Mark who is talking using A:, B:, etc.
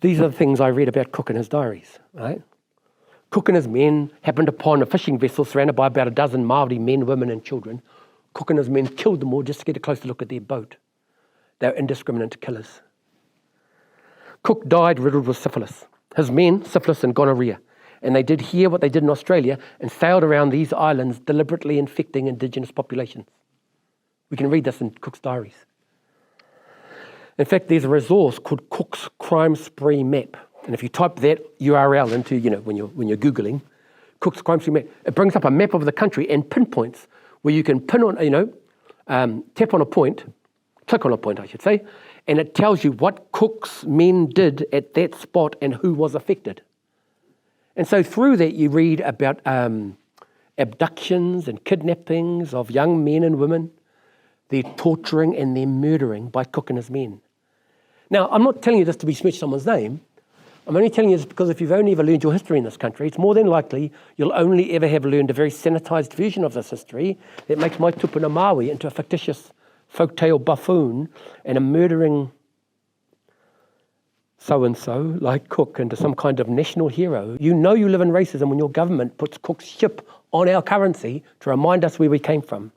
A: These are the things I read about Cook in his diaries, right? Cook and his men happened upon a fishing vessel surrounded by about a dozen Māori men, women and children. Cook and his men killed them all just to get a closer look at their boat. They were indiscriminate killers. Cook died riddled with syphilis. His men, syphilis and gonorrhea. And they did here what they did in Australia and sailed around these islands deliberately infecting indigenous populations. We can read this in Cook's diaries. In fact, there's a resource called Cook's Crime Spree Map. And if you type that URL into, when you're Googling, Cook's Crime Spree Map, it brings up a map of the country and pinpoints where you can pin on, tap on a point, click on a point, I should say, and it tells you what Cook's men did at that spot and who was affected. And so through that you read about abductions and kidnappings of young men and women, their torturing and their murdering by Cook and his men. Now, I'm not telling you this to besmirch someone's name. I'm only telling you this because if you've only ever learned your history in this country, it's more than likely you'll only ever have learned a very sanitised version of this history that makes my tupuna Māori into a fictitious folktale buffoon and a murdering so-and-so like Cook into some kind of national hero. You know you live in racism when your government puts Cook's ship on our currency to remind us where we came from.